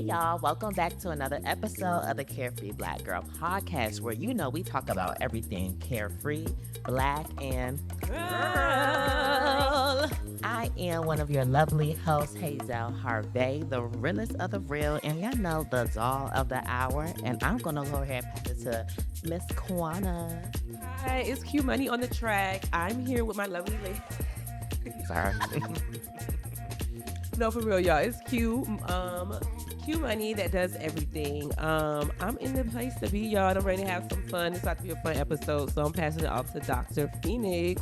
y'all. Welcome back to another episode of the Carefree Black Girl Podcast, where we talk about everything carefree, black, and girl. I am one of your lovely hosts, Hazel Harvey, the realest of the real, and y'all know the doll of the hour. And I'm going to go ahead and pass it to Miss Kwana. Hi, it's Q Money on the track. I'm here with my lovely lady. Sorry. No, for real, y'all. It's Q Money that does everything. I'm in the place to be, y'all. I'm ready to have some fun. It's about to be a fun episode, so I'm passing it off to Dr. Phoenix.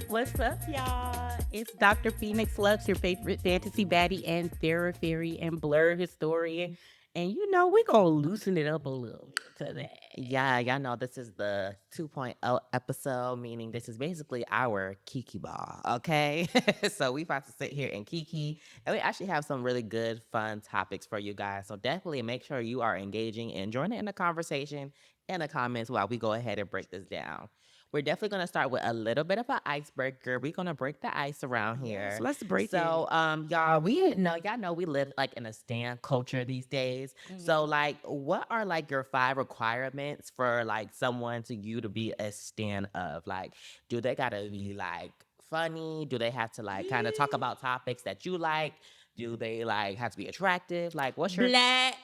What's up, y'all? It's Dr. Phoenix Lux, your favorite fantasy baddie and Fairy and Blur historian. And we're going to loosen it up a little bit today. Yeah, y'all know this is the 2.0 episode, meaning this is basically our Kiki ball, okay? So we about to sit here and Kiki, and we actually have some really good, fun topics for you guys. So definitely make sure you are engaging and joining in the conversation in the comments while we go ahead and break this down. We're definitely going to start with a little bit of an icebreaker. We're going to break the ice around here. Yes, let's break it. So, y'all know we live like in a stan culture these days. Mm-hmm. So, like, what are like your 5 requirements for like someone to be a stan of? Like, do they gotta be like funny? Do they have to like kind of talk about topics that you like? Do they like have to be attractive? Like, what's your Black?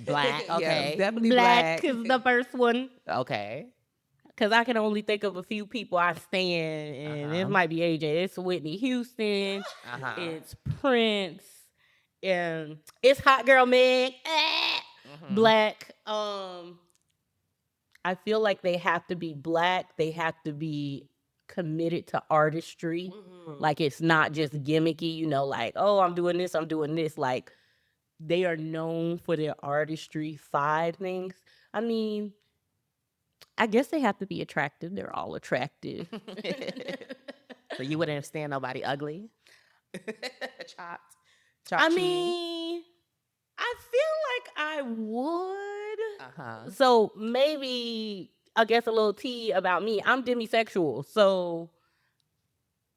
Okay, Yeah, definitely Black is the first one. Okay. Because I can only think of a few people I stand, and it might be AJ. It's Whitney Houston. It's Prince. And it's Hot Girl Meg. Black. I feel like they have to be black. They have to be committed to artistry. Like, it's not just gimmicky, like, oh, I'm doing this, I'm doing this. Like, they are known for their artistry. 5 things. I mean, I guess they have to be attractive. They're all attractive. So you wouldn't stand nobody ugly? Chopped I cheese? mean, I feel like I would. So maybe, I guess a little tea about me. I'm demisexual. So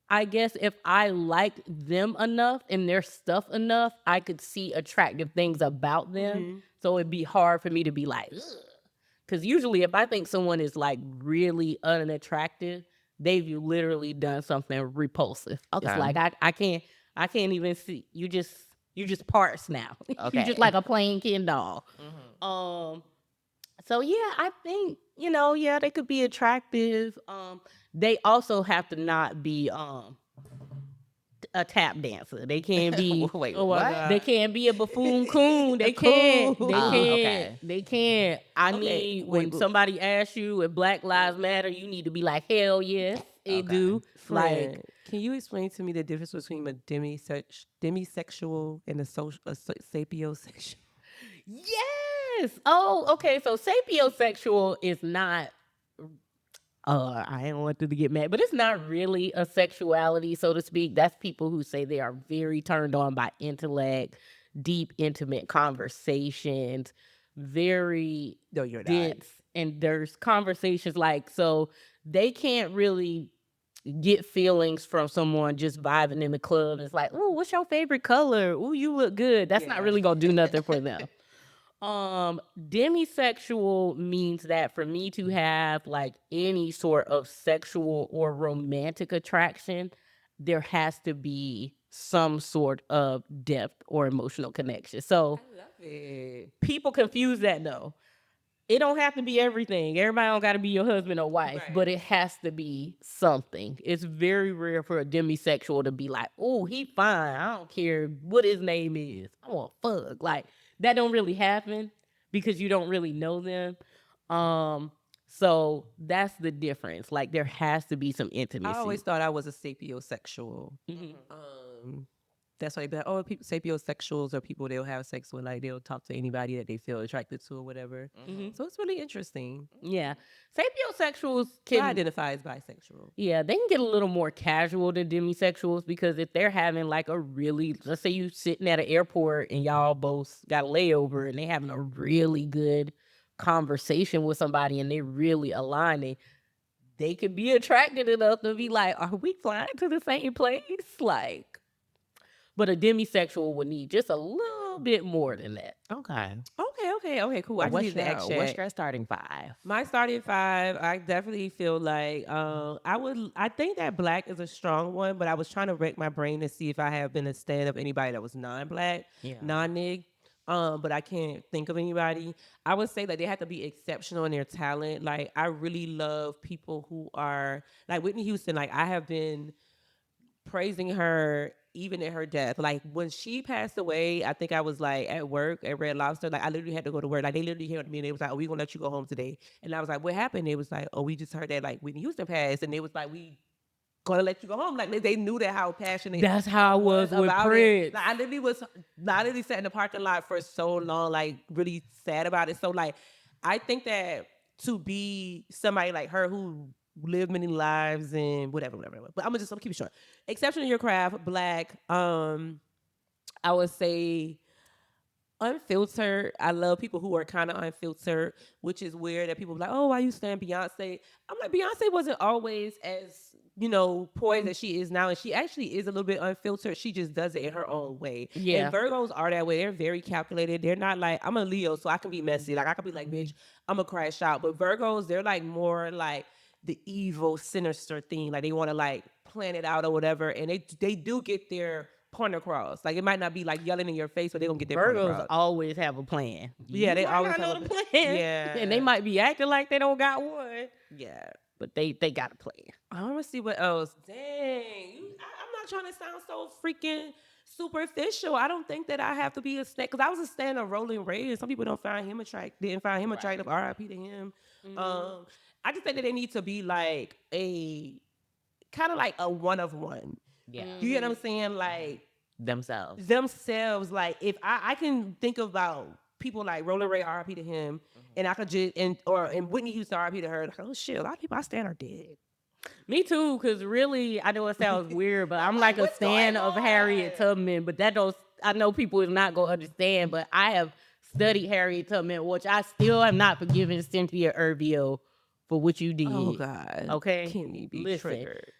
I guess if I liked them enough and their stuff enough, I could see attractive things about them. So it'd be hard for me to be like, ugh. Because usually if I think someone is like really unattractive, they've literally done something repulsive. Okay. It's like I can't even see. You just parts now. Okay. You just like a plain Ken doll. So yeah, I think, they could be attractive. They also have to not be a tap dancer. They can't be. Wait, what? They can't be a buffoon coon. They can't. They can't. Okay. They can't. I mean, when somebody asks you if Black Lives Matter, you need to be like, hell yes, it do. Friend, Like, can you explain to me the difference between a demisexual and a sapiosexual? yes. Oh, okay. So sapiosexual is not. I don't want them to get mad, but it's not really a sexuality, so to speak. That's people who say they are very turned on by intellect, deep, intimate conversations, very dense. And there's conversations like, so they can't really get feelings from someone just vibing in the club. It's like, oh, what's your favorite color? Oh, you look good. That's not really gonna do nothing for them. Demisexual means that for me to have like any sort of sexual or romantic attraction, there has to be some sort of depth or emotional connection. So I love it. People confuse that though. It don't have to be everything. Everybody don't got to be your husband or wife, but it has to be something. It's very rare for a demisexual to be like, oh, he fine. I don't care what his name is. I want fuck. Like, that don't really happen because you don't really know them. So that's the difference. Like, there has to be some intimacy. I always thought I was a sapiosexual. That's why they be like, oh, sapiosexuals are people they'll have sex with, like they'll talk to anybody that they feel attracted to or whatever. So it's really interesting. Yeah. Sapiosexuals I can identify as bisexual. Yeah, they can get a little more casual than demisexuals because if they're having like a really, let's say you sitting at an airport and y'all both got a layover and they having a really good conversation with somebody and they really aligning, they could be attracted enough to be like, are we flying to the same place? Like, but a demisexual would need just a little bit more than that. Okay. Okay, cool. I just need to ask What's chat. your starting five? My starting five, I definitely feel like I think that black is a strong one, but I was trying to rack my brain to see if I have been a stan of anybody that was non-black, Yeah. non-nig. But I can't think of anybody. I would say that they have to be exceptional in their talent. Like I really love people who are like Whitney Houston. Like I have been praising her even at her death. Like when she passed away, I think I was like at work at Red Lobster. Like I literally had to go to work. Like they literally came to me and they was like, "Oh, we gonna let you go home today." And I was like, "What happened?" They was like, "Oh, we just heard that like Whitney Houston passed," and they was like, "We gonna let you go home." Like they knew that how passionate That's how I was with about Prince. it. Like I literally sat in the parking lot for so long, like really sad about it. So like I think that to be somebody like her who lived many lives and whatever. But I'm gonna keep it short. Exception in your craft, black. I would say unfiltered. I love people who are kind of unfiltered, which is weird that people be like, "Oh, why you stand Beyonce?" I'm like, Beyonce wasn't always as poised as she is now, and she actually is a little bit unfiltered. She just does it in her own way. Yeah. And Virgos are that way. They're very calculated. They're not like I'm a Leo, so I can be messy. Like I could be like, "Bitch, I'm gonna crash out." But Virgos, they're like more like the evil, sinister thing. Like they want to like plan it out or whatever, and they do get their point across. Like it might not be like yelling in your face, but they gonna get their point Virgos across. always have a plan. Yeah, they might always not know have the a plan. Yeah. And they might be acting like they don't got one, Yeah. but they got a plan. I want to see what else. Dang, I'm not trying to sound so freaking superficial. I don't think that I have to be a stan because I was a stan of Rolling Ray, and some people don't find him didn't find him attractive. R.I.P. to him. I just think that they need to be like a kind of like a one of one. Yeah. You get what I'm saying? Like Themselves. like if I can think about people like Roland Ray, RIP to him, and I could just and Whitney Houston, RIP to her. Like, oh shit, a lot of people I stand are dead. Me too, because really, I know it sounds weird, but I'm like a what's stan going of on? Harriet Tubman. But that don't, I know people is not gonna understand. But I have studied Harriet Tubman, which I still am not forgiving Cynthia Erivo for what you did. Oh God. Okay, Kenny be listen. triggered.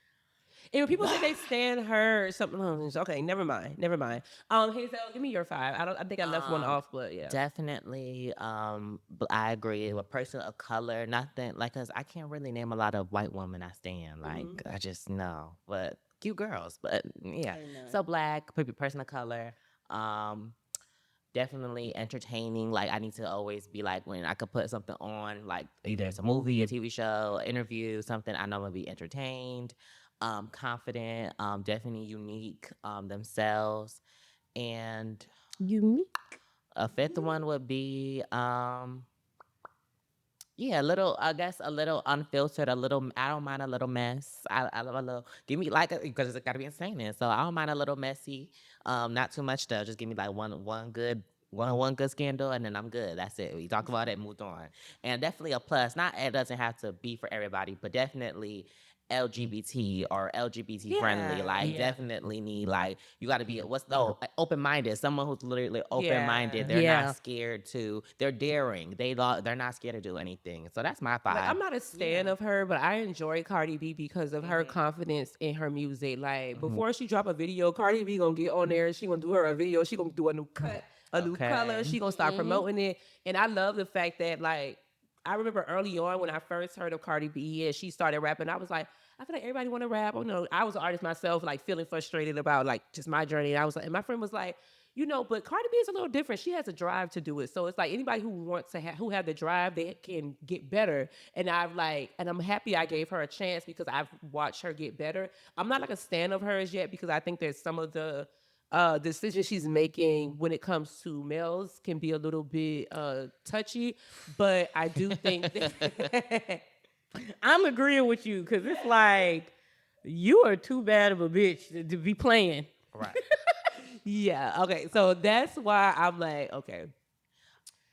And when people say they stand her or something, okay, never mind. Hazel, give me your five. I think I left one off, but yeah. Definitely. I agree. A person of color, nothing like us. I can't really name a lot of white women I stand. Like I just know, but cute girls. But yeah, so black, person of color. Definitely entertaining. Like I need to always be like when I could put something on, like either it's a movie, a TV show, interview, something. I know I'm gonna be entertained. Confident. Definitely unique. Themselves. And Unique. a fifth one would be yeah, a little, I guess a little unfiltered, a little, I don't mind a little mess. I love a little, give me like, because it's got to be entertaining. So I don't mind a little messy. Not too much though. Just give me like one good scandal and then I'm good. That's it. We talked about it, moved on. And definitely a plus. Not, it doesn't have to be for everybody, but definitely LGBT or LGBT friendly. Like definitely need like you got to be open minded. Someone who's literally open minded. They're not scared to. They're daring. They're not scared to do anything. So that's my five. Like, I'm not a stan of her, but I enjoy Cardi B because of her confidence in her music. Like before she drop a video, Cardi B gonna get on there and she gonna do a video. She gonna do a new cut, a new color. She gonna start promoting it. And I love the fact that like I remember early on when I first heard of Cardi B and she started rapping, I was like, I feel like everybody want to rap. I was an artist myself, like feeling frustrated about like just my journey. And I was like, and my friend was like, but Cardi B is a little different. She has a drive to do it. So it's like anybody who wants to who have the drive, they can get better. And I'm happy I gave her a chance because I've watched her get better. I'm not like a stan of hers yet because I think that some of the decisions she's making when it comes to males can be a little bit touchy. But I do think that I'm agreeing with you because it's like you are too bad of a bitch to be playing. Right. Yeah. Okay. So that's why I'm like, okay.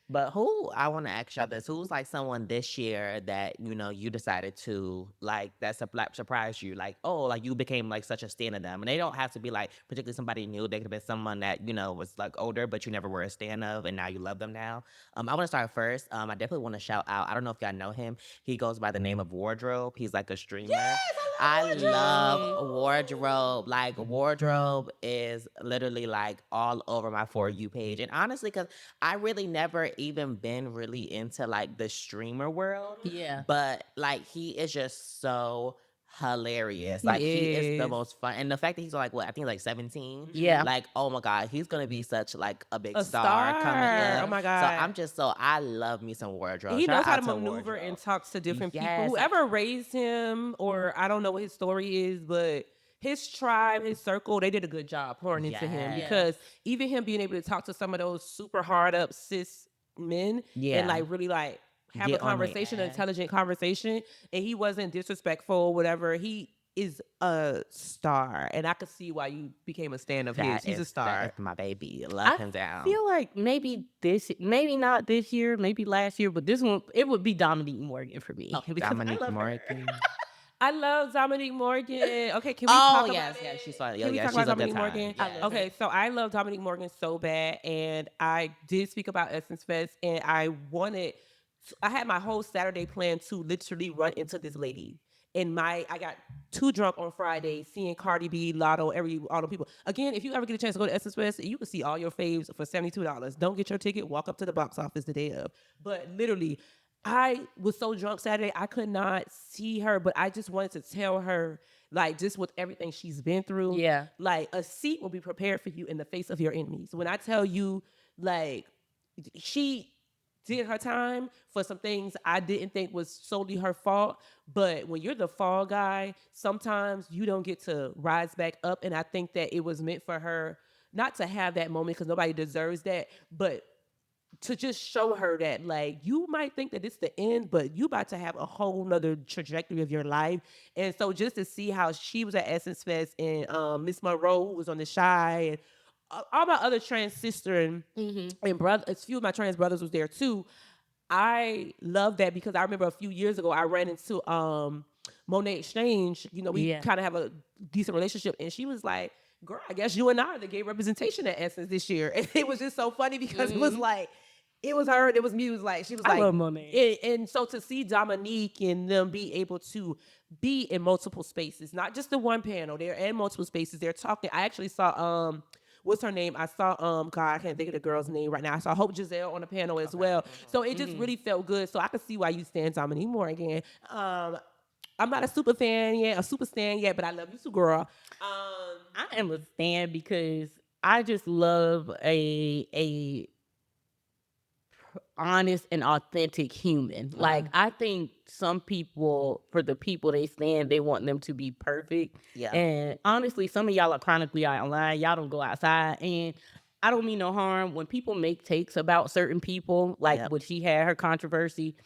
But I want to ask y'all this, who's like someone this year that, you decided to like, that surprised you? Like, oh, like you became like such a stan of them. And they don't have to be like particularly somebody new. They could have been someone that, was like older, but you never were a stan of and now you love them now. I want to start first. I definitely want to shout out, I don't know if y'all know him. He goes by the name of Wardrobe. He's like a streamer. Yes, I love wardrobe. wardrobe. Like wardrobe is literally like all over my For You page. And honestly, because I really never even been really into like the streamer world. Yeah. But like he is just so hilarious. He Like he is the is. most fun. And the fact that he's like what I think like 17. Yeah. Like, oh my God, he's gonna be such like a big A star coming star. Oh up. my So God. I'm just so I love me some wardrobe. He knows Shout how out to to maneuver and wardrobe. talk to different people. Yes. Whoever raised him, or I don't know what his story is, but his tribe, his circle, they did a good job pouring into him, Yes. because even him being able to talk to some of those super hard up cis men Yeah. and like really like have Get a on their conversation, an ass. intelligent conversation, and he wasn't disrespectful or whatever. He is a star, and I could see why you became a stan of his. He's a star. That is my baby. Love I him down. feel like maybe not this year, maybe last year, but this one, it would be Dominique Morgan for me. Okay, because Dominique I love her. Morgan. I love Dominique Morgan. Okay, can we Oh talk yes, about yes, it? she's fun. Can we Yeah, talk she's about a good Dominique time. Morgan? Yes. Okay, so I love Dominique Morgan so bad, and I did speak about Essence Fest, and I had my whole Saturday planned to literally run into this lady. I got too drunk on Friday seeing Cardi B, Lotto, all the people. Again, if you ever get a chance to go to Essence Fest, you can see all your faves for $72. Don't get your ticket. Walk up to the box office the day of. But literally, I was so drunk Saturday, I could not see her, but I just wanted to tell her, like, just with everything she's been through, Yeah. like, a seat will be prepared for you in the face of your enemies. When I tell you, like, she did her time for some things I didn't think was solely her fault. But when you're the fall guy, sometimes you don't get to rise back up. And I think that it was meant for her not to have that moment, because nobody deserves that, but to just show her that, like, you might think that it's the end, but you about to have a whole nother trajectory of your life. And so just to see how she was at Essence Fest, and Miss Monroe, who was on the Shy, and all my other trans sister and brother, a few of my trans brothers was there too. I love that, because I remember a few years ago I ran into Monet Exchange. You know, we Yeah. kind of have a decent relationship, and she was like, "Girl, I guess you and I are the gay representation at Essence this year." And it was just so funny, because it was like, it was her and it was me. It was like, she was I like, love Monet. and so to see Dominique and them be able to be in multiple spaces, not just the one panel, they're in multiple spaces. They're talking. I actually saw what's her name? I saw God, I can't think of the girl's name right now. I saw Hope Giselle on the panel as well. So it just really felt good. So I could see why you stand Dominique Morgan. I'm not a super stan yet, but I love you too, girl. I am a stan because I just love a honest and authentic human. Like, I think some people, for the people they stand, they want them to be perfect. Yeah. And honestly, some of y'all are chronically online. Y'all don't go outside. And I don't mean no harm. When people make takes about certain people, like when she had her controversy,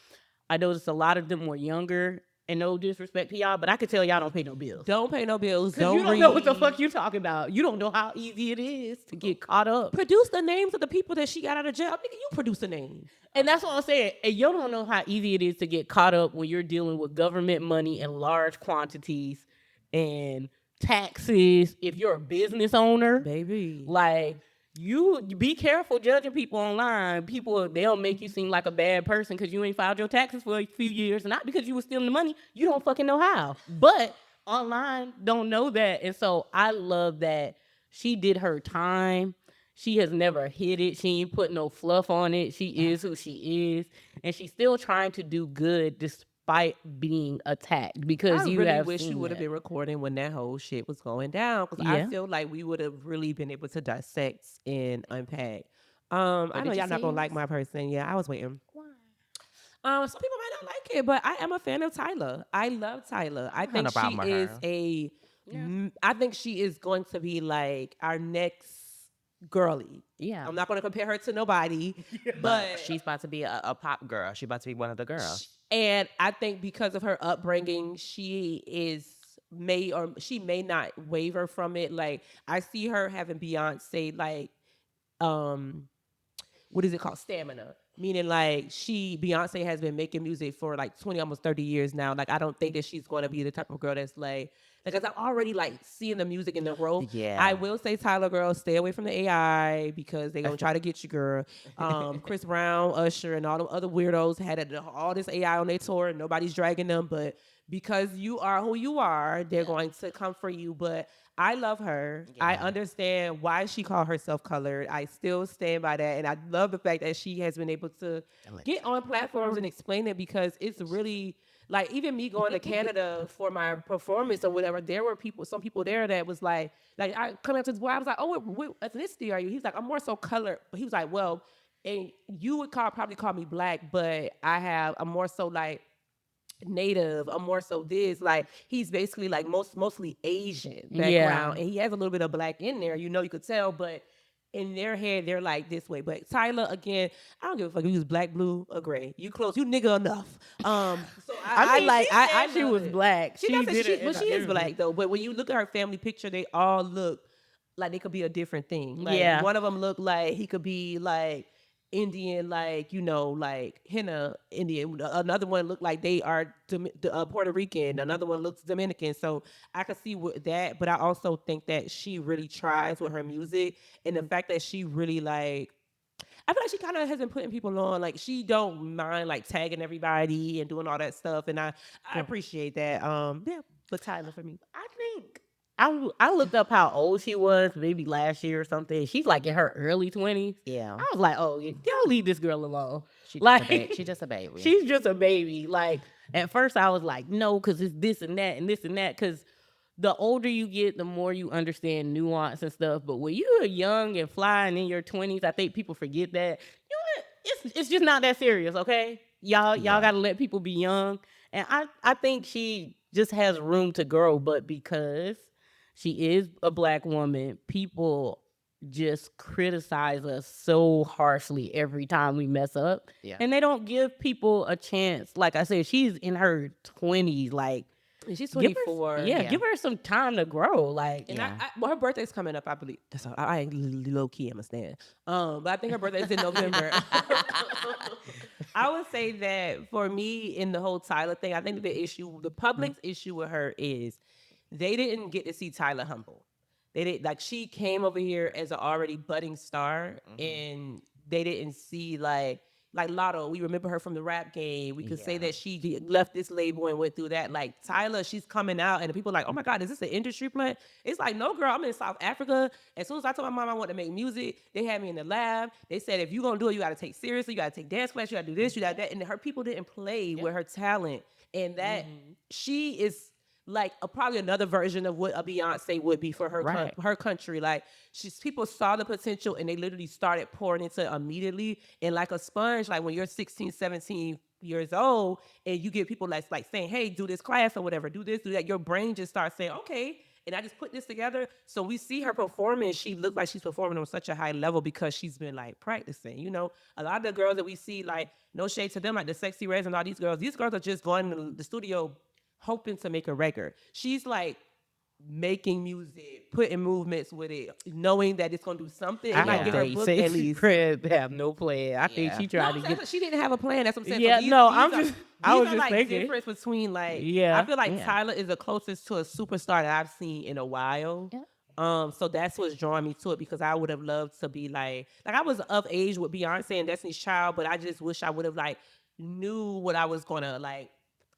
I noticed a lot of them were younger. And no disrespect to y'all, but I could tell y'all don't pay no bills. Don't pay no bills. Because you don't know what the fuck you talking about. You don't know how easy it is to get caught up. Produce the names of the people that she got out of jail. Nigga, you produce the names. And that's what I'm saying. And you don't know how easy it is to get caught up when you're dealing with government money in large quantities and taxes. If you're a business owner, Baby. like, you be careful judging people online. People, they'll make you seem like a bad person because you ain't filed your taxes for a few years. Not because you were stealing the money. You don't fucking know how. But online don't know that. And so I love that she did her time. She has never hid it. She ain't put no fluff on it. She is who she is. And she's still trying to do good despite being attacked, because I you really have wish you would have that. been recording when that whole shit was going down, because Yeah. I feel like we would have really been able to dissect and unpack. I know did you y'all not see gonna like yours? my person. Yeah, I was waiting. Some people might not like it, but I am a fan of Tyler. I love Tyler. I think problem she with is her. I think she is going to be like our next girly. Yeah. I'm not going to compare her to nobody, But but she's about to be a pop girl. She's about to be one of the girls. and I think because of her upbringing, she may not waver from it. Like, I see her having Beyonce, like, what is it called? Stamina. Meaning, like, Beyonce has been making music for like 20, almost 30 years now. Like, I don't think that she's going to be the type of girl that's like, because I'm already like seeing the music and the growth. Yeah. I will say, Tyler, girl, stay away from the AI, because they gonna try to get you, girl. Chris Brown, Usher, and all them other weirdos had all this AI on their tour, and nobody's dragging them. But because you are who you are, they're going to come for you. But I love her. I Yeah. understand why she called herself colored. I still stand by that. And I love the fact that she has been able to get on platforms and explain it, because it's really like, even me going to Canada for my performance or whatever, there were some people there that was like I come up to this boy, I was like, oh, what ethnicity are you? He's like, I'm more so colored. But he was like, well, and you would probably call me black, but I'm more so like native. I'm more so this. Like, he's basically like mostly Asian background, and he has a little bit of black in there. You could tell, but in their head, they're like this way. But Tyler, again, I don't give a fuck if you was black, blue, or gray. You close, you nigga enough. So I mean, she I said she love was it. black. She She doesn't, did it. but she is black though. But when you look at her family picture, they all look like they could be a different thing. Like, Yeah. one of them looked like he could be like Indian, like, like henna Indian. Another one looked like they are Puerto Rican. Another one looks Dominican. So I could see with that, but I also think that she really tries with her music, and the fact that she really like. I feel like she kind of has been putting people on. Like, she don't mind like tagging everybody and doing all that stuff, and I appreciate that. Yeah, but Tyler for me. I think I looked up how old she was, maybe last year or something. She's like in her early 20s. Yeah. I was like, oh, y'all leave this girl alone. She just a baby. She's just a baby. Like, at first I was like, no, because it's this and that and this and that. Because the older you get, the more you understand nuance and stuff. But when you're young and flying in your 20s, I think people forget that. You know what? It's just not that serious, okay? Y'all gotta let people be young. And I think she just has room to grow, but because she is a black woman, people just criticize us so harshly every time we mess up. Yeah. And they don't give people a chance. Like I said, she's in her 20s. Like, And she's give 24. her, give her some time to grow. Like, And well, her birthday's coming up, I believe. That's all. I ain't low key, I'm a stand. But I think her birthday's in November. I would say that for me, in the whole Tyler thing, I think the public's issue with her is they didn't get to see Tyler humble. They didn't, like, she came over here as an already budding star, and they didn't see like Lotto. We remember her from the rap game. We could say that she left this label and went through that. Like, Tyler, she's coming out, and people are like, oh my God, is this an industry plant? It's like, no, girl, I'm in South Africa. As soon as I told my mom I want to make music, they had me in the lab. They said, if you're gonna do it, you gotta take seriously, you gotta take dance class, you gotta do this, you gotta that. And her people didn't play with her talent. And that she is like probably another version of what a Beyonce would be for her her country. Like, people saw the potential, and they literally started pouring into it immediately. And like a sponge, like when you're 16, 17 years old, and you get people that's like saying, hey, do this class or whatever, do this, do that, your brain just starts saying, okay. And I just put this together. So we see her performance. She looks like she's performing on such a high level because she's been like practicing. A lot of the girls that we see, like, no shade to them, like the Sexy Reds and all these girls are just going to the studio hoping to make a record. She's like making music, putting movements with it, knowing that it's gonna do something. It might get her booked at least. Have no plan. I think she tried to get. She didn't have a plan. That's what I'm saying. Yeah, So I was just like thinking. difference between like. Yeah, I feel like Tyler is the closest to a superstar that I've seen in a while. Yeah. So that's what's drawing me to it, because I would have loved to be like I was of age with Beyonce and Destiny's Child, but I just wish I would have like knew what I was gonna like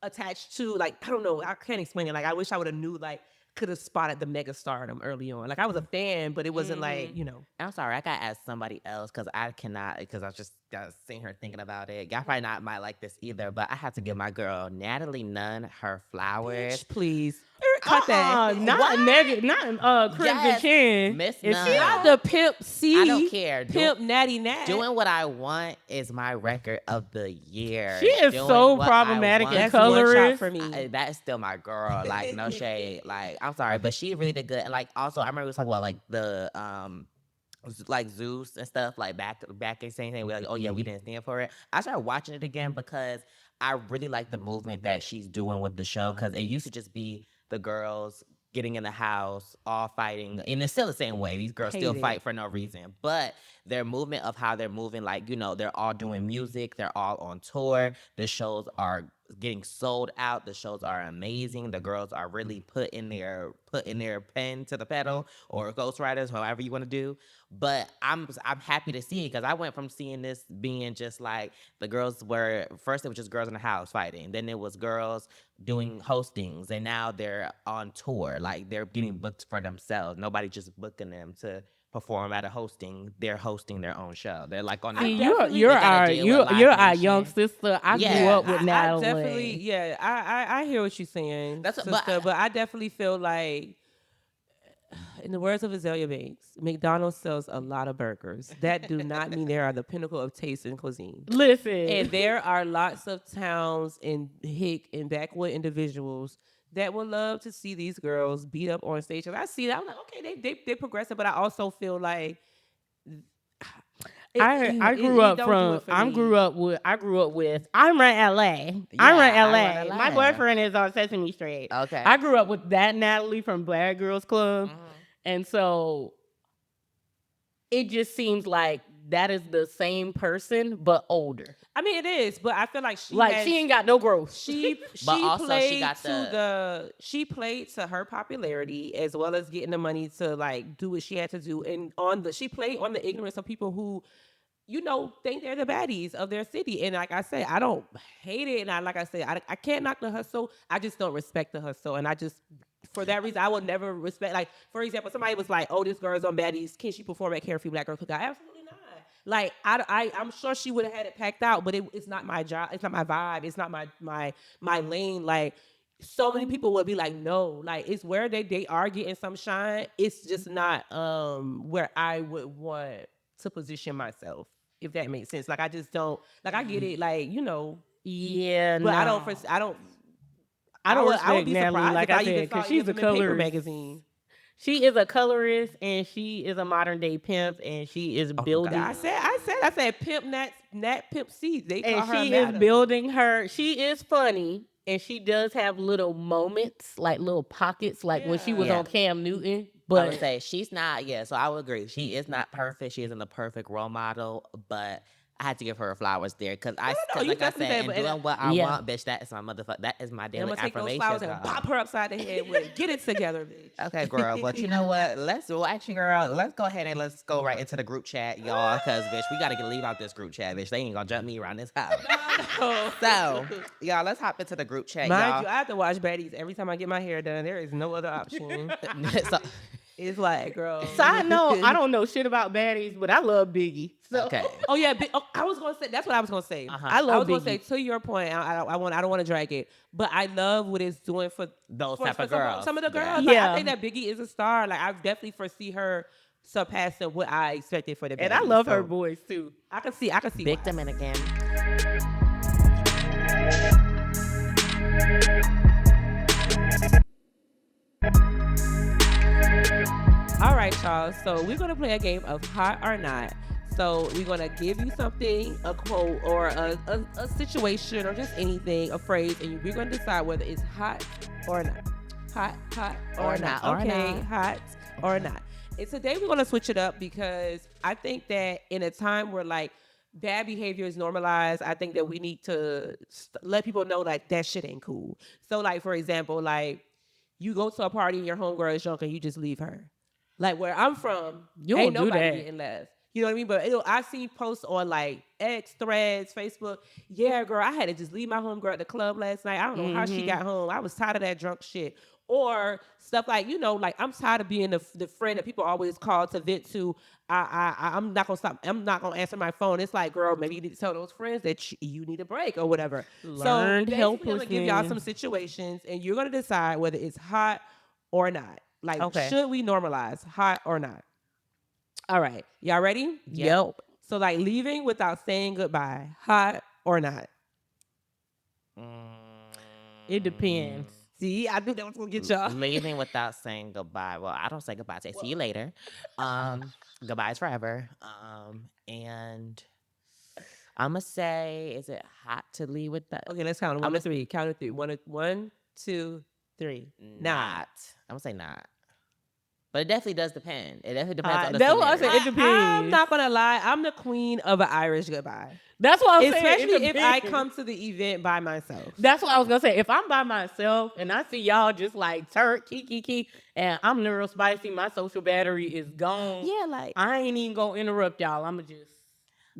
attached to. Like, I don't know, I can't explain it. Like, I wish I would have knew, like, could have spotted the mega stardom early on. Like, I was a fan, but it wasn't like, I'm sorry, I gotta ask somebody else because I cannot, because I just got seen her thinking about it. Y'all probably not might like this either, but I have to give my girl Natalie Nunn her flowers. Bitch, please. Cut that. Not negative, not Crimson King. Miss Is Nunn. she Not the Pimp C. I don't care. Pimp Natty Nat. Doing What I Want is my record of the year. She is Doing so What I problematic Want- and That's one shot colorist. for me. That is still my girl. Like, no shade. Like, I'm sorry, but she really did good. And like, also, I remember we was talking about like the like Zeus and stuff. Like back in the same thing. We're like, oh yeah, we didn't stand for it. I started watching it again because I really like the movement that she's doing with the show. Because it used to just be the girls getting in the house, all fighting, and it's still the same way. These girls still fight for no reason, but their movement of how they're moving, like, they're all doing music, they're all on tour, the shows are getting sold out, the shows are amazing, the girls are really putting putting their pen to the pedal or ghostwriters, however you want to do. But I'm happy to see it because I went from seeing this being just like the girls were first it was just girls in the house fighting, then it was girls doing hostings, and now they're on tour, like they're getting booked for themselves. Nobody just booking them to perform at a hosting. They're hosting their own show. They're like on See, their you're they got a deal with Live you're our young Nation. sister. I grew Yeah, up with I definitely, Natalie. yeah, I hear what you're saying, That's sister, but I definitely feel like, in the words of Azalea Banks, McDonald's sells a lot of burgers. That do not mean they are the pinnacle of taste and cuisine. Listen, And there are lots of towns in hick and backwood individuals that would love to see these girls beat up on stage. And I see that. I'm like, okay, they progressive, but I also feel like I grew it up don't do it for I me. grew up with I'm run LA. I'm Yeah, run I LA. Run My LA. boyfriend is on Sesame Street. Okay. I grew up with that Natalie from Bad Girls Club. And so it just seems like that is the same person but older. I mean, it is, but I feel like she Ain't got no growth. She But she also played she got she played to her popularity as well as getting the money to like do what she had to do, and she played on the ignorance of people who, think they're the baddies of their city. And like I say, I don't hate it, and I can't knock the hustle. I just don't respect the hustle, and I just, for that reason, I will never respect. Like, for example, somebody was like, "Oh, this girl's on baddies. Can she perform at Carefree Black Girl Cookout?" Absolutely not. Like, I'm sure she would have had it packed out, but it's not my job. It's not my vibe. It's not my lane. Like, so many people would be like, no, like it's where they are getting some shine. It's just not where I would want to position myself, if that makes sense. Like, I just don't, like, I get it, like, Yeah, but I don't I don't I would respect be Natalie, surprised like if I I even said, because saw she's a them in paper colorist. magazine. She is a colorist, and she is a modern day pimp, and she is building. I said pimp Nat Pimp C. They call And her she is madam. building her. She is funny, and she does have little moments, like little pockets, like when she was Yeah. on Cam Newton. I would But say she's not, so I would agree. She is not perfect. She isn't the perfect role model, but I had to give her flowers there because you like I definitely said, did, and but- doing what I Yeah. want, bitch, that is my motherfucker. That is my I'm daily gonna take those affirmation. flowers and pop her upside the head with it. Get it together, bitch. Okay, girl, but you know what? Actually, girl, let's go ahead and let's go right into the group chat, y'all, because, bitch, we got to leave out this group chat, bitch. They ain't gonna jump me around this house. So, y'all, let's hop into the group chat, Mind y'all. you, I have to watch baddies every time I get my hair done. There is no other option. So, It's like, girl. side note, I don't know shit about baddies, but I love Biggie. So okay. Oh yeah, I was gonna say that's what I was gonna say. I love I was gonna Biggie. say, to your point. I don't want to drag it, but I love what it's doing for Those for type of some- girls. Some of the Yeah. girls, like, I Yeah. think that Biggie is a star. Like, I definitely foresee her surpassing what I expected for the. and I baddies. love her So, voice too. I can see. Big why. Dominican. All right, y'all. So we're gonna play a game of hot or not. So we're gonna give you something, a quote or a situation or just anything, a phrase, and we're gonna decide whether it's hot or not. Hot or not. or Okay, not. hot or not. And today we're gonna switch it up because I think that in a time where like bad behavior is normalized, I think that we need to let people know like that shit ain't cool. So like, for example, like you go to a party and your homegirl is drunk and you just leave her. Like where I'm from, You ain't don't do nobody that. getting left. You know what I mean? But I see posts on like X, Threads, Facebook. Yeah, girl, I had to just leave my homegirl at the club last night. I don't know how she got home. I was tired of that drunk shit. Or stuff like, like I'm tired of being the friend that people always call to vent to. I'm not gonna stop. I'm not gonna answer my phone. It's like, girl, maybe you need to tell those friends that you need a break or whatever. Learned so basically, I'm gonna give y'all some helplessness. situations, and you're gonna decide whether it's hot or not. Like, Okay. should we normalize hot or not? All right, y'all ready? Yep. So like leaving without saying goodbye, hot or not? It depends. See, I knew that was gonna get y'all. Leaving without saying goodbye. Well, I don't say goodbye. I say see you later. Goodbye is forever. And I'm gonna say, is it hot to leave with that? Okay, let's count. One to three. Count to three. One, 2, 3. Not. I'm gonna say not. But it definitely does depend. It definitely depends on the That's what I scenario. said. It depends. I'm not gonna lie. I'm the queen of an Irish goodbye, That's what I'm saying. especially It if I depends. come to the event by myself. That's what I was gonna say. If I'm by myself and I see y'all just like key, and I'm neurospicy, my social battery is gone. Yeah, like I ain't even gonna interrupt y'all. I'ma just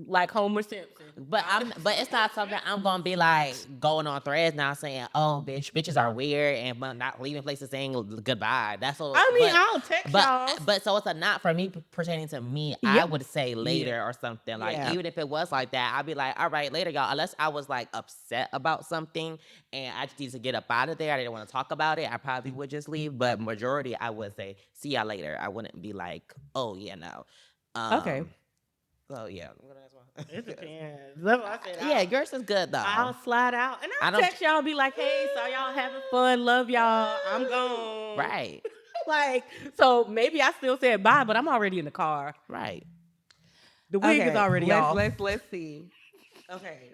like Homer Simpson. But it's not something I'm gonna be like going on threads now saying, "Oh, bitches are weird," and but not leaving places saying goodbye. That's all. I mean, I'll text y'all. But so it's a not for me pertaining to me. I Yep. would say later or something. Like Yeah. even if it was like that, I'd be like, "All right, later, y'all." Unless I was like upset about something and I just needed to get up out of there, I didn't want to talk about it. I probably would just leave. But majority, I would say, "See y'all later." I wouldn't be like, "Oh yeah, no." Okay. So yeah. It depends. That's what I said. Yeah, yours is good though. I'll slide out and I I'll don't- text y'all and be like, hey, so y'all having fun, love y'all, I'm gone. Right. Like, so maybe I still said bye, but I'm already in the car. Right. The wig is already off. Let's see. Okay.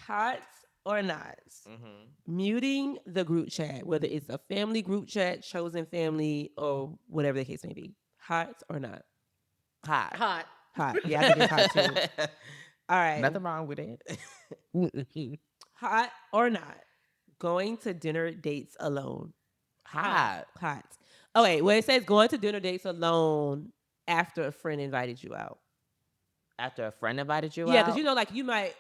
Hot or not? Mm-hmm. Muting the group chat, whether it's a family group chat, chosen family, or whatever the case may be. Hot or not? Hot. Hot. Hot. Yeah, I think it's hot too. All right. Nothing wrong with it. Hot or not? Going to dinner dates alone. Hot. Hot. Okay, well, it says going to dinner dates alone after a friend invited you out. After a friend invited you Yeah, out. because you know, like you might.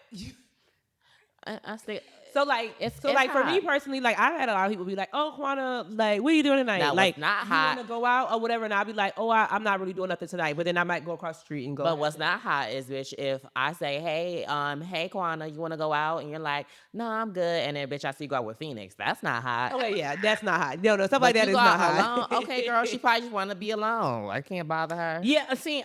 I say So like, It's like for me hot. personally, like I've had a lot of people be like, "Oh, Juana, like what are you doing tonight? That was like, not you hot. want to go out or whatever?" And I'll be like, "Oh, I'm not really doing nothing tonight." But then I might go across the street and go. But what's not hot is, bitch, if I say, hey, Kwana, you want to go out? And you're like, no, I'm good. And then, bitch, I see you go out with Phoenix. That's not hot. Okay, yeah, that's not hot. No, stuff But like that you is go not out hot. alone. Okay, girl, she probably just want to be alone. I can't bother her. Yeah, see,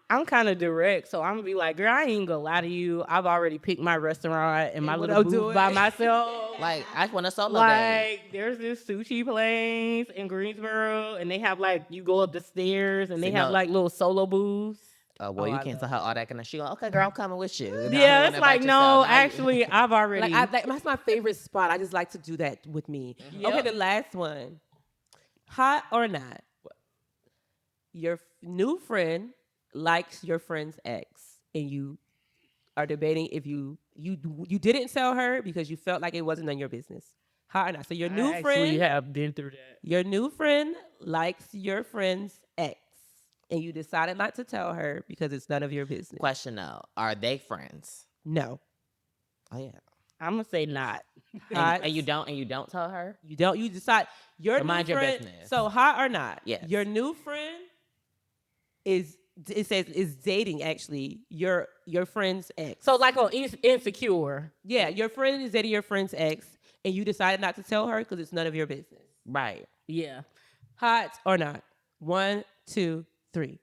I'm kind of direct, so I'm gonna be like, girl, I ain't gonna lie to you. I've already picked my restaurant and my what little I'm booth doing. by myself. Like, I just want a solo day. Like, there's this sushi place in Greensboro, and they have like you go up the stairs, and they See, have no. like little solo booths. Oh, well, Oh, you I can't love tell her all that kind of shit. Okay, girl, I'm coming with you. Now you Yeah, wanna it's like invite no, yourself. Now you- actually, I've already. That's my favorite spot. I just like to do that with me. Yep. Okay, the last one. Hot or not? Your new friend likes your friend's ex, and you are debating if you didn't tell her because you felt like it wasn't none of your business. Hot or not? So your new I friend, actually have been through that. your new friend likes your friend's ex, and you decided not to tell her because it's none of your business. Question though, are they friends? No. Oh yeah. I'm gonna say not. Hot. And you don't tell her? You don't. You decide your So new mind your friend. business. So hot or not? Yes. Your new friend is. It says is dating actually your friend's ex. So like on Insecure. yeah, your friend is dating your friend's ex, and you decided not to tell her because it's none of your business. Right. Yeah, Hot or not? 1, 2, 3.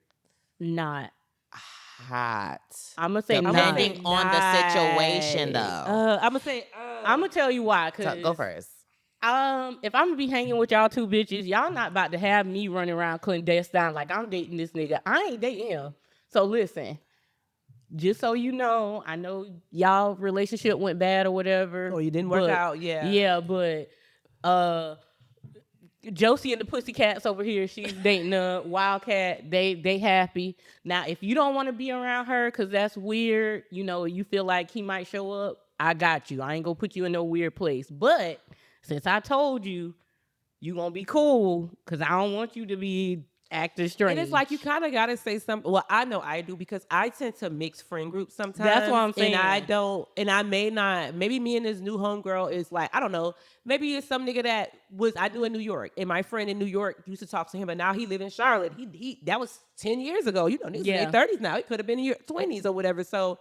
not. Hot. I'm gonna say Depending not. on the situation though. I'm gonna say. I'm gonna tell you why. Cause Go first. if I'm gonna be hanging with y'all two bitches, y'all not about to have me running around clandestine like I'm dating this nigga. I ain't dating him. So listen, just so you know, I know y'all relationship went bad or whatever. Oh, you didn't work but- out. Yeah. Yeah, but Josie and the Pussycats over here, she's dating a Wildcat. They happy. Now, if you don't want to be around her because that's weird, you know, you feel like he might show up, I got you. I ain't gonna put you in no weird place. But since I told you, you gonna be cool because I don't want you to be acting strange. And it's like you kind of gotta say something. Well, I know I do because I tend to mix friend groups sometimes. That's what I'm saying. And I don't. And I may not. Maybe me and this new homegirl is like I don't know. Maybe it's some nigga that I do in New York, and my friend in New York used to talk to him, but now he live in Charlotte. He that was 10 years ago. You know, niggas Yeah. in their 30s now. He could have been in your 20s or whatever. So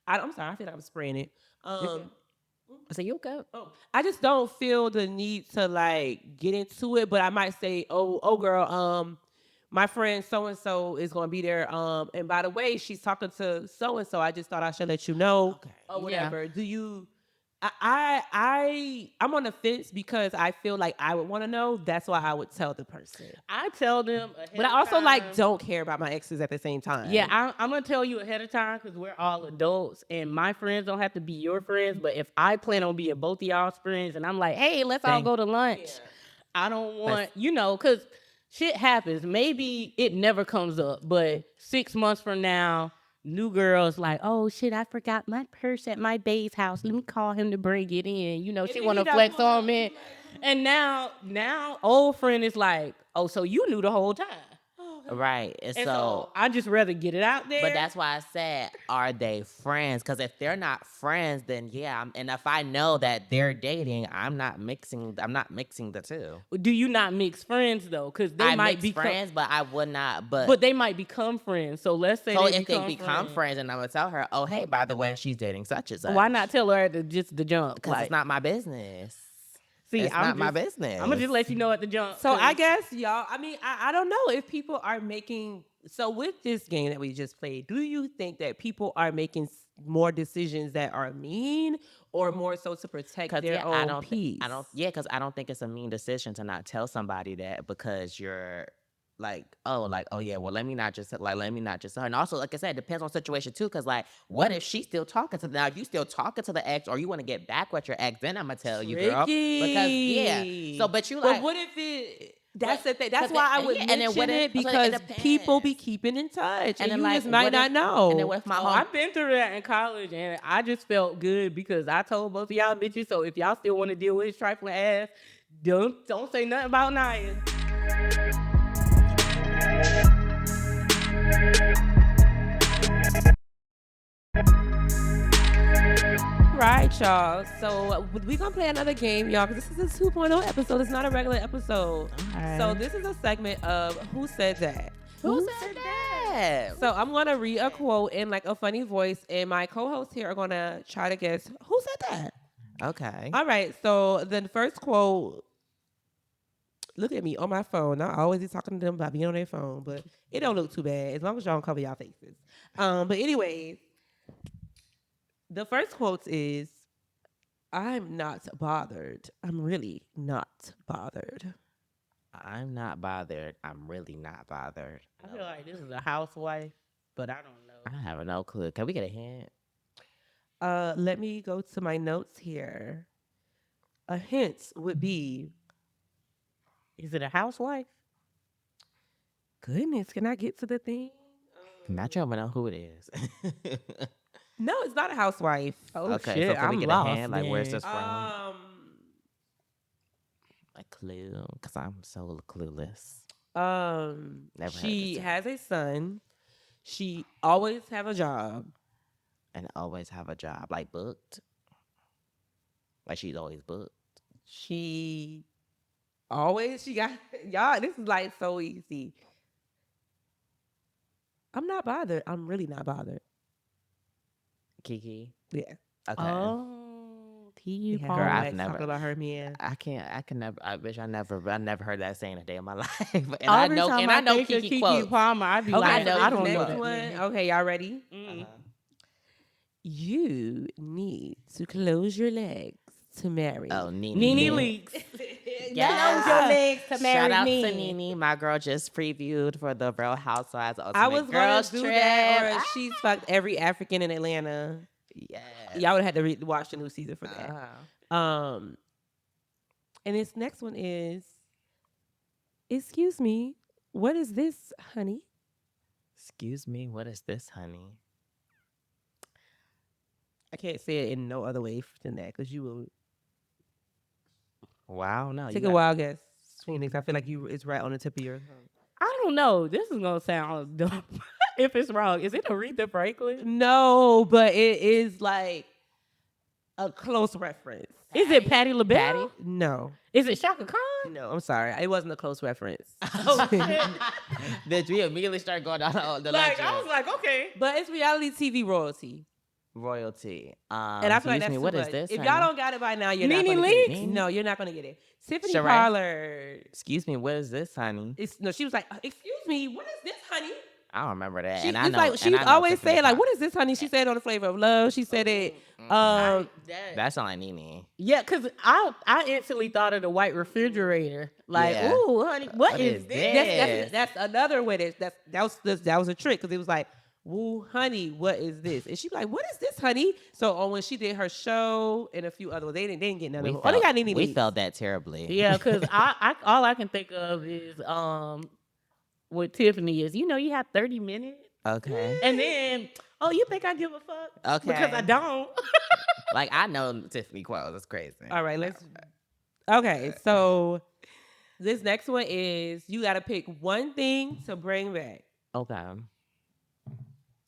I'm sorry. I feel like I'm spraying it. so you okay? Oh, I just don't feel the need to like get into it, but I might say, oh girl, my friend so and so is gonna be there. And by the way, she's talking to so and so. I just thought I should let you know Okay. or whatever. Do you? I'm on the fence because I feel like I would want to know. That's why I would tell the person. I tell them, But I also like don't care about my exes at the same time. Yeah, I'm gonna tell you ahead of time because we're all adults, and my friends don't have to be your friends. But if I plan on being both of y'all's friends, and I'm like, hey, let's all Thank- go to lunch, I don't want because shit happens. Maybe it never comes up, but 6 months from now, new girl's like, oh shit, I forgot my purse at my bae's house. Let me call him to bring it in. You know, she want to flex on me. And now old friend is like, oh, so you knew the whole time. Right. And so I just rather get it out there. But that's why I said, are they friends? Because if they're not friends, then yeah. And if I know that they're dating, I'm not mixing the two. Do you not mix friends though? Because they might be friends, but I would not. But they might become friends. So let's say if they become friends, and I'm gonna tell her, oh hey, by the way, she's dating such and such. Why not tell her just the jump? Because it's not my business. See, it's not my business. I'm gonna just let you know at the jump. So I guess y'all, I mean, I don't know if people are making, so with this game that we just played, do you think that people are making more decisions that are mean or more so to protect their own peace? Because I don't think it's a mean decision to not tell somebody that because you're oh yeah, well let me not just and also like I said, it depends on situation too, because like what if she's still talking to now, if you still talking to the ex or you want to get back with your ex, then I'm gonna tell you, girl, because but you but what if it that's the thing. That's why I would mention it, because people be keeping in touch and you just might not know. And then what if I've been through that in college and I just felt good because I told both of y'all bitches, so if y'all still want to deal with his trifling ass, don't say nothing about Naya. Right, y'all. So we're gonna play another game, y'all, because this is a 2.0 episode. It's not a regular episode. Right. So this is a segment of Who Said That? Who said that? So I'm gonna read a quote in like a funny voice, and my co-hosts here are gonna try to guess who said that. Okay. All right. So the first quote. Look at me on my phone. I always be talking to them about being on their phone, but it don't look too bad as long as y'all don't cover y'all faces. But anyways, the first quote is, "I'm not bothered. I'm really not bothered." I'm not bothered. I'm really not bothered. I feel like this is a housewife, but I don't know. I have no clue. Can we get a hint? Let me go to my notes here. A hint would be, is it a housewife? Goodness, can I get to the thing? Not sure I know who it is. No, it's not a housewife. Oh, okay, shit, so can I'm we get lost, a hint? Like, where's man. this from? A clue, because I'm so clueless. Never she has a son. She always have a job. And always have a job, like booked. Like she's always booked. She got, y'all, this is like so easy. I'm not bothered. I'm really not bothered. Kiki? Yeah. Okay. Oh, Kiki Girl, Palmer. I've never talking about her man. I never heard that saying a day in my life. And Every time I know think of Kiki quotes. Palmer, I'd be Okay, like, so I don't the know next that. one. Okay, y'all ready? Mm. You need to close your legs to marry. Oh, Nene. Nene Leaks. Yes. Close your legs to marry Shout out me. to Nene. My girl just previewed for the Real Housewives Ultimate I was gonna Girls do Trip. that, or she's fucked every African in Atlanta. Yes. Y'all would have had to watch the new season for that. Uh-huh. And this next one is, excuse me, what is this, honey? Excuse me, what is this, honey? I can't say it in no other way than that, because you will Wow, no. take a wild guess, Phoenix. I feel like it's right on the tip of your tongue. I don't know. This is gonna sound dumb if it's wrong. Is it Aretha Franklin? No, but it is like a close reference. Is it Patti LaBelle? No. Is it Shaka Khan? No, I'm sorry. It wasn't a close reference. Oh shit! Did we immediately start going down the Like I legends? was like, okay. But it's reality TV royalty. Royalty. And I feel like excuse that's me, too what is much. this? If honey? y'all don't got it by now, you're not Nene gonna get Leakes? it. No, you're not gonna get it. Tiffany Sheree? Parler. Excuse me, what is this, honey? She was like, excuse me, what is this, honey? I don't remember that. She, and it's I know, like and she's I know always Tiffany saying like, Parker. what is this, honey? She said it on the Flavor of Love. She said it. That sound like Nene. Yeah, cause I instantly thought of the white refrigerator. Like, Yeah. ooh, honey, what is this? this? That's another way that was a trick, because it was like, "Woo, honey, what is this?" And she be like, "What is this, honey?" So when she did her show and a few other ones, they didn't get none of them. Oh, they got any we leaks. felt that terribly. Yeah, because I all I can think of is with Tiffany is you have 30 minutes Okay. and then you think I give a fuck because I Okay. don't. Like I know Tiffany Qualls. It's crazy. All right, let's. Okay, so this next one is you got to pick one thing to bring back. Okay.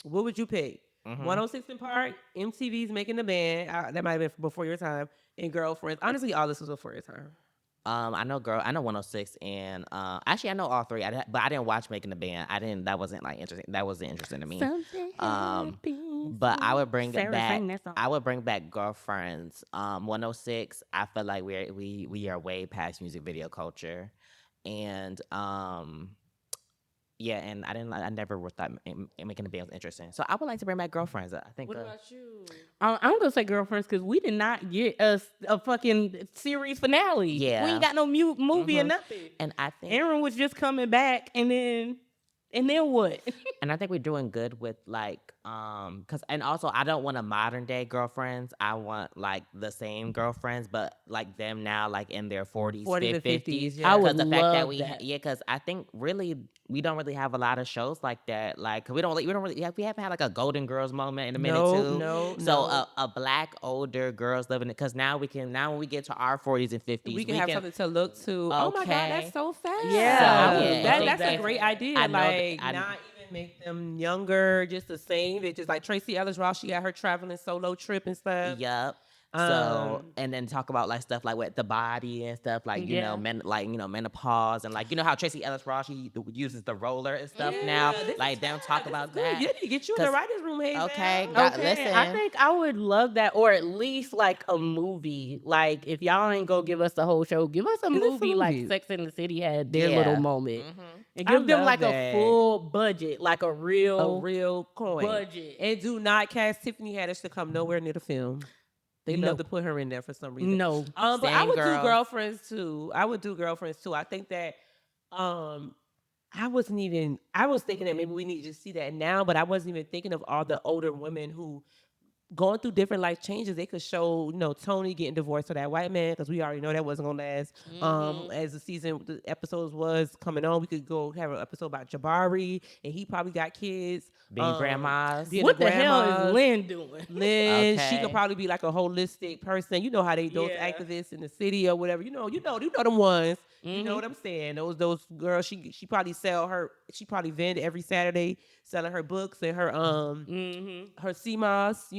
What would you pick? Mhm. 106 in Park, MTV's Making the Band. That might have been before your time. And Girlfriends. Honestly, all this was before your time. I know 106 and actually I know all three. But I didn't watch Making the Band. I didn't. That wasn't like interesting. That wasn't interesting to me. Something But I would bring Sarah back. sang that song. I would bring back Girlfriends. 106. I feel like we are way past music video culture, and yeah, and I never thought Making the Band was interesting. So I would like to bring back Girlfriends. I think. What about you? I'm gonna say Girlfriends because we did not get a fucking series finale. Yeah. We ain't got no movie or nothing. And I think Aaron was just coming back, and then what? And I think we're doing good with like cause and also I don't want a modern day girlfriends. I want like the same girlfriends, but like them now like in their 40s, 40 to 50s. 50s, yeah. I would the fact that love we that. yeah, cause I think really we don't really have a lot of shows like that. Like 'cause we don't really we haven't had like a Golden Girls moment in a minute too. No. So a black older girls living it because now when we get to our 40s and 50s we can have something to look to. Oh my God, Okay. that's so fast. Yeah. So, yeah, that's a exactly. great idea. I know like that- not even make them younger, just the same. It's just like Tracy Ellis Ross, she got her traveling solo trip and stuff. Yep. So Um, and then talk about like stuff like with the body and stuff like you know menopause and like you know how Tracy Ellis Ross she uses the roller and stuff now this like is them fast. talk This about is good. that. You need to get you in the 'Cause- writers' room, Hazel. Okay, Okay, listen. I think I would love that, or at least like a movie. Like if y'all ain't gonna give us the whole show, give us a Give us a movie like movie. Sex and the City had their Yeah. little moment, and I give them love like that. a full budget, like a real coin. budget. And do not cast Tiffany Haddish to come nowhere near the film. They No. love to put her in there for some reason. No. But I Same would girl. do Girlfriends too. I think that I was thinking that maybe we need to see that now, but I wasn't even thinking of all the older women who going through different life changes. They could show, Tony getting divorced to that white man because we already know that wasn't gonna last. As the episodes was coming on, we could go have an episode about Jabari and he probably got kids. Being grandmas. being What the the hell grandmas. is Lynn doing? Lynn, she Okay. could probably be like a holistic person. You know how those Yeah. activists in the city or whatever. You know them ones. You know what I'm saying? Those girls. She probably she probably vend every Saturday selling her books and her her CMOS.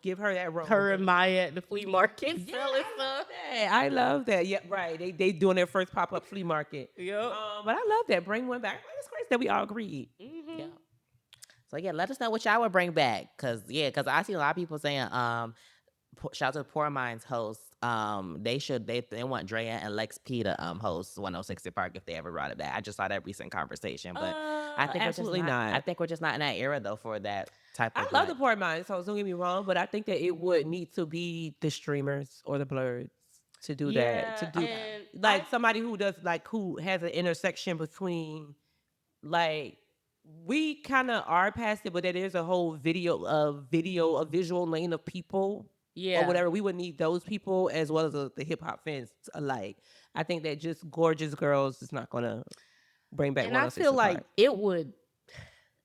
Give her that role. Her and Maya at the flea market selling stuff. I love that. Yeah, right. They doing their first pop up flea market. Yep. But I love that. Bring one back. It's crazy that we all agreed. Yeah. So yeah, let us know what y'all would bring back, cause I see a lot of people saying, shout out to Poor Minds host, they want Drea and Lex P to host 106 in Park if they ever brought it back. I just saw that recent conversation, but I think absolutely we're just not. I think we're just not in that era though for that type of. I love the Poor Minds, so don't get me wrong, but I think that it would need to be the streamers or the blurs to do that. To do and like somebody who does who has an intersection between like we kind of are past it, but there's a whole a visual lane of people or whatever. We would need those people as well as the hip hop fans alike. I think that just gorgeous girls is not gonna bring back. And I 106 feel in like Park. it would,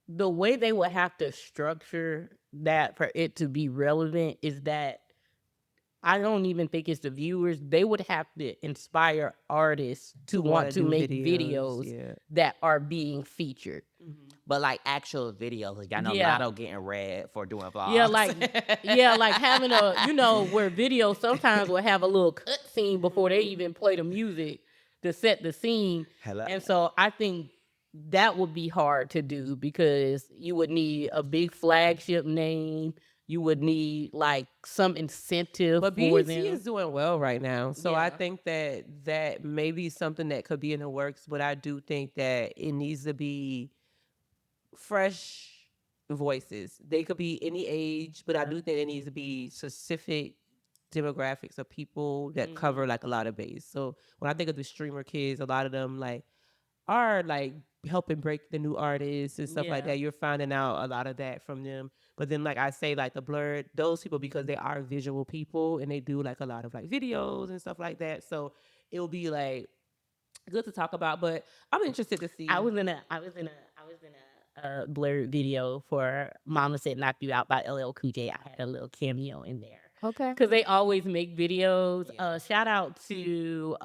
the way they would have to structure that for it to be relevant is that I don't even think it's the viewers. They would have to inspire artists to want to do make videos that are being featured. But like actual videos, like I know Yeah. Lotto getting red for doing vlogs. Yeah, like having where videos sometimes will have a little cut scene before they even play the music to set the scene. Hello. And so I think that would be hard to do because you would need a big flagship name. You would need like some incentive But for BET them. is doing well right now, so I Yeah. think that may be something that could be in the works. But I do think that it needs to be fresh voices. They could be any age, but I do think it needs to be specific demographics of people that cover like a lot of base. So when I think of the streamer kids, a lot of them like are like helping break the new artists and stuff like Yeah. that. You're finding out a lot of that from them. But then, like I say, like the blurred, those people, because they are visual people and they do like a lot of like videos and stuff like that. So it'll be like good to talk about. But I'm interested to see. I was in a blurred video for "Mama Said Knock You Out" by LL Cool J. I had a little cameo in there. Okay. Because they always make videos. Shout out to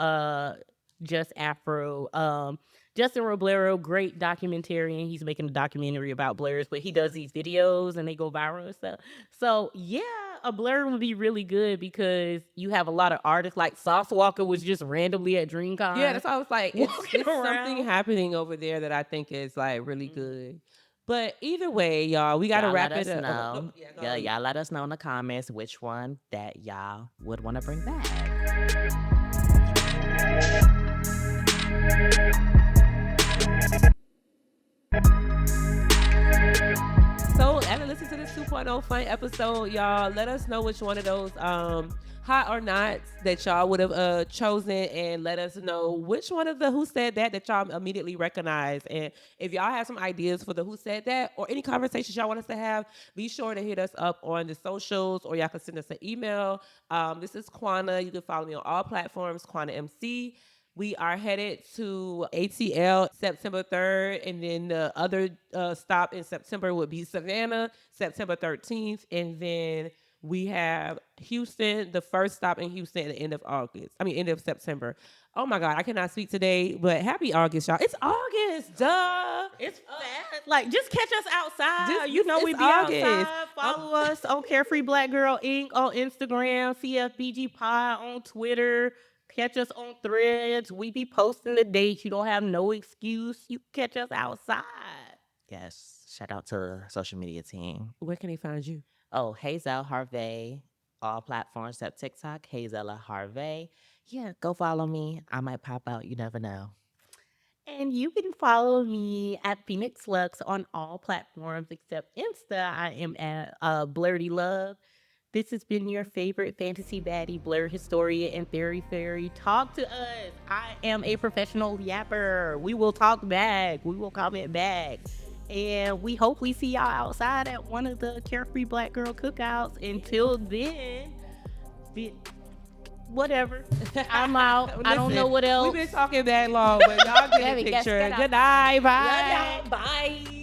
Just Afro. Justin Roblero, great documentarian. He's making a documentary about blurs, but he does these videos and they go viral and stuff. So yeah, a blur would be really good because you have a lot of artists like Sauce Walker was just randomly at DreamCon. Yeah, that's why I was like, it's Walking something around. happening over there that I think is like really good. But either way, y'all, we gotta Y'all wrap let it us up. know. Go Yeah, ahead. y'all let us know in the comments which one that y'all would want to bring back. So after listening to this 2.0 fun episode, y'all, let us know which one of those hot or not that y'all would have chosen, and let us know which one of the Who Said That y'all immediately recognize. And if y'all have some ideas for the Who Said That or any conversations y'all want us to have, be sure to hit us up on the socials, or y'all can send us an email. This is Quana. You can follow me on all platforms, Quana MC. We are headed to ATL September 3rd, and then the other stop in September would be Savannah, September 13th, and then we have Houston, the first stop in Houston at the end of end of September. Oh my God, I cannot speak today, but happy August, y'all. It's August, duh. It's fast. Like, just catch us outside. Just- You know, it's we be August. outside. Follow us on Carefree Black Girl Inc. on Instagram, CFBG Pod on Twitter. Catch us on Threads. We be posting the dates. You don't have no excuse. You catch us outside. Yes. Shout out to the social media team. Where can they find you? Oh, Hazel Harvey. All platforms except TikTok. Hazella Harvey. Yeah, go follow me. I might pop out. You never know. And you can follow me at Phoenix Lux on all platforms except Insta. I am at Blurty Love. This has been your favorite fantasy baddie, Blur historian, and fairy fairy. Talk to us. I am a professional yapper. We will talk back. We will comment back. And we hope we see y'all outside at one of the Carefree Black Girl cookouts. Until then, whatever. I'm out. I don't know what else. We've been talking that long, but y'all get a picture. Good night. Bye. Bye.